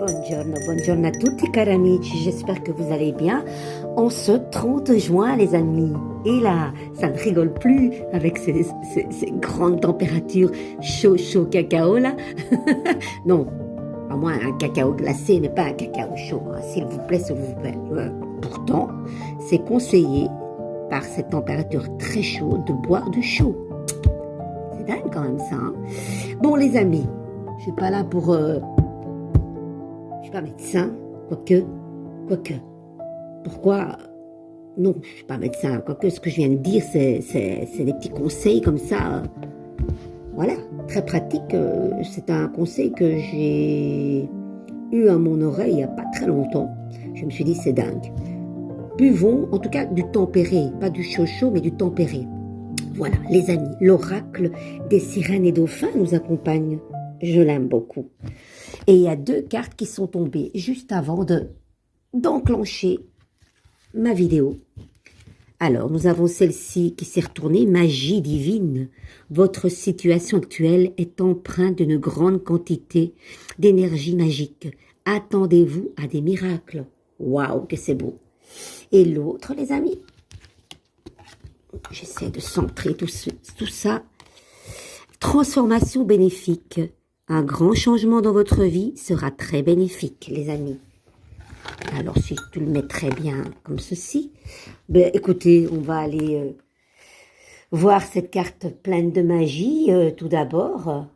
Buongiorno, buongiorno à tutti cari amici, j'espère que vous allez bien. En ce 30 juin les amis, et là, ça ne rigole plus avec ces grandes températures chaud cacao là. Non, à moins un cacao glacé, mais pas un cacao chaud, hein, s'il vous plaît, s'il vous plaît. Pourtant, c'est conseillé par cette température très chaude de boire du chaud. C'est dingue quand même ça. Hein. Bon les amis, je suis pas là pour... je suis pas médecin, quoique. Pourquoi? Non, je suis pas médecin, quoique ce que je viens de dire, c'est des petits conseils comme ça. Voilà, très pratique. C'est un conseil que j'ai eu à mon oreille il n'y a pas très longtemps. Je me suis dit, c'est dingue. Buvons, en tout cas, du tempéré, pas du chaud, mais du tempéré. Voilà, les amis, l'oracle des sirènes et dauphins nous accompagne. Je l'aime beaucoup. Et il y a deux cartes qui sont tombées juste avant d'enclencher ma vidéo. Alors, nous avons celle-ci qui s'est retournée, magie divine. Votre situation actuelle est empreinte d'une grande quantité d'énergie magique. Attendez-vous à des miracles. Waouh, que c'est beau. Et l'autre, les amis, j'essaie de centrer tout ça. Transformation bénéfique. Un grand changement dans votre vie sera très bénéfique, les amis. Alors, si tu le mets très bien comme ceci, ben, écoutez, on va aller voir cette carte pleine de magie. Tout d'abord,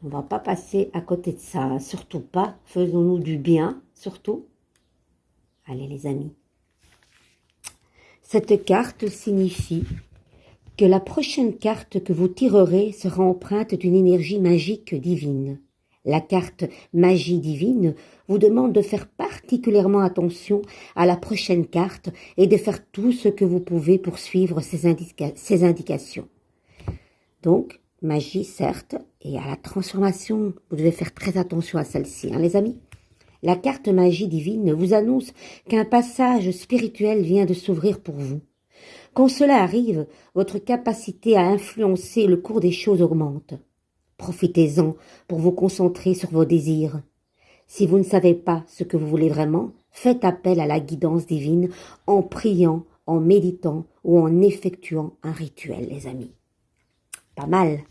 on va pas passer à côté de ça, hein, surtout pas. Faisons-nous du bien, surtout. Allez, les amis. Cette carte signifie que la prochaine carte que vous tirerez sera empreinte d'une énergie magique divine. La carte magie divine vous demande de faire particulièrement attention à la prochaine carte et de faire tout ce que vous pouvez pour suivre ces indications. Donc, magie certes, et à la transformation, vous devez faire très attention à celle-ci, hein, les amis. La carte magie divine vous annonce qu'un passage spirituel vient de s'ouvrir pour vous. Quand cela arrive, votre capacité à influencer le cours des choses augmente. Profitez-en pour vous concentrer sur vos désirs. Si vous ne savez pas ce que vous voulez vraiment, faites appel à la guidance divine en priant, en méditant ou en effectuant un rituel, les amis. Pas mal.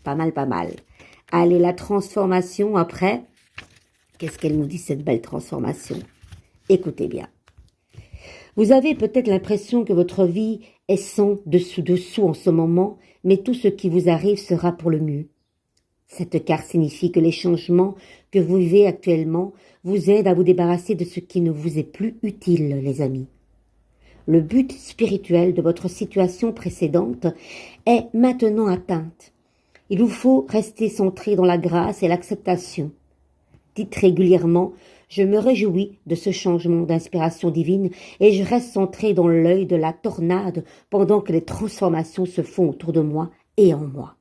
Allez, la transformation après. Qu'est-ce qu'elle nous dit, cette belle transformation? Écoutez bien. Vous avez peut-être l'impression que votre vie est sans dessous en ce moment, mais tout ce qui vous arrive sera pour le mieux. Cette carte signifie que les changements que vous vivez actuellement vous aident à vous débarrasser de ce qui ne vous est plus utile, les amis. Le but spirituel de votre situation précédente est maintenant atteinte. Il vous faut rester centré dans la grâce et l'acceptation. Dites régulièrement « Je me réjouis de ce changement d'inspiration divine et je reste centré dans l'œil de la tornade pendant que les transformations se font autour de moi et en moi. »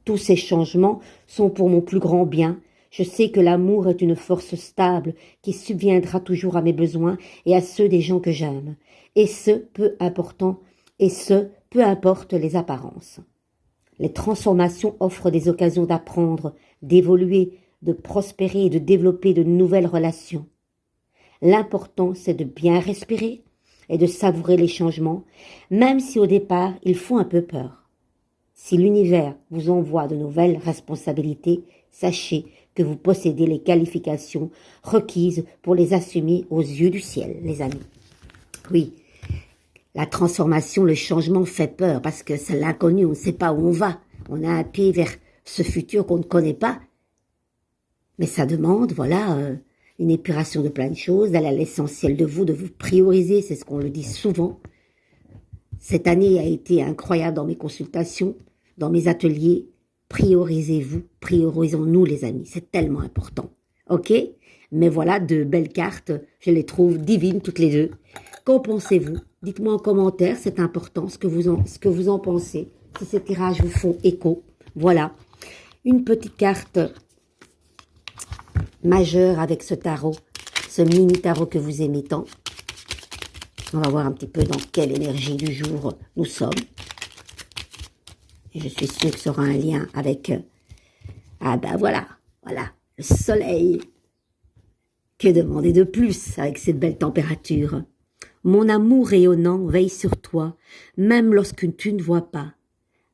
Tous ces changements sont pour mon plus grand bien. Je sais que l'amour est une force stable qui subviendra toujours à mes besoins et à ceux des gens que j'aime, et ce, peu importe les apparences. Les transformations offrent des occasions d'apprendre, d'évoluer, de prospérer et de développer de nouvelles relations. L'important, c'est de bien respirer et de savourer les changements, même si au départ, ils font un peu peur. Si l'univers vous envoie de nouvelles responsabilités, sachez que vous possédez les qualifications requises pour les assumer aux yeux du ciel, les amis. Oui, la transformation, le changement fait peur parce que c'est l'inconnu, on ne sait pas où on va. On a un pied vers ce futur qu'on ne connaît pas. Mais ça demande, voilà, une épuration de plein de choses, d'aller à l'essentiel de vous prioriser, c'est ce qu'on le dit souvent. Cette année a été incroyable dans mes consultations, dans mes ateliers. Priorisez-vous, priorisons-nous les amis, c'est tellement important. Ok? Mais voilà, de belles cartes, je les trouve divines toutes les deux. Qu'en pensez-vous? Dites-moi en commentaire, c'est important ce que vous en pensez, si ces tirages vous font écho. Voilà, une petite carte majeur avec ce tarot, ce mini tarot que vous aimez tant. On va voir un petit peu dans quelle énergie du jour nous sommes. Et je suis sûre que ça aura un lien avec... ah ben voilà, le soleil. Que demander de plus avec cette belle température? Mon amour rayonnant veille sur toi, même lorsque tu ne vois pas.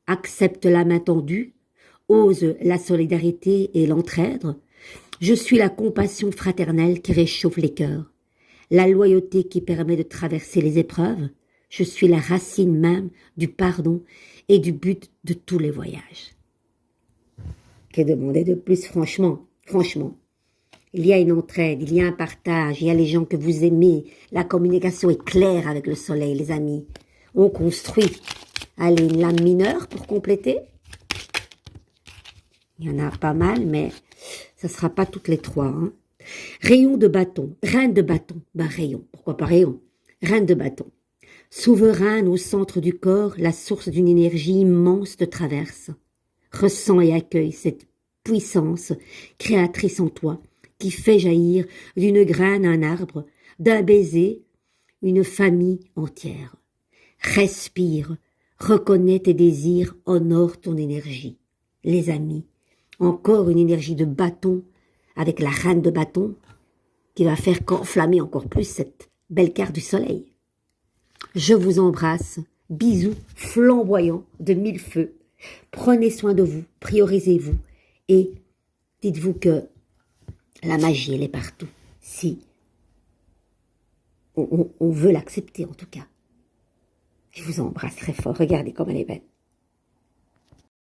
Accepte la main tendue, ose la solidarité et l'entraide. Je suis la compassion fraternelle qui réchauffe les cœurs, la loyauté qui permet de traverser les épreuves. Je suis la racine même du pardon et du but de tous les voyages. Que demander de plus, franchement, franchement? Il y a une entraide, il y a un partage, il y a les gens que vous aimez. La communication est claire avec le soleil, les amis. On construit. Allez, une lame mineure pour compléter. Il y en a pas mal, mais ça ne sera pas toutes les trois. Hein. Rayon de bâton, reine de bâton. Ben rayon, pourquoi pas rayon? Reine de bâton. Souveraine au centre du corps, la source d'une énergie immense te traverse. Ressens et accueille cette puissance créatrice en toi, qui fait jaillir d'une graine un arbre, d'un baiser une famille entière. Respire, reconnais tes désirs, honore ton énergie. Les amis, encore une énergie de bâton avec la reine de bâton qui va faire enflammer encore plus cette belle carte du soleil. Je vous embrasse, bisous flamboyants de mille feux. Prenez soin de vous, priorisez-vous et dites-vous que la magie, elle est partout, si on veut l'accepter en tout cas. Je vous embrasse très fort, regardez comme elle est belle.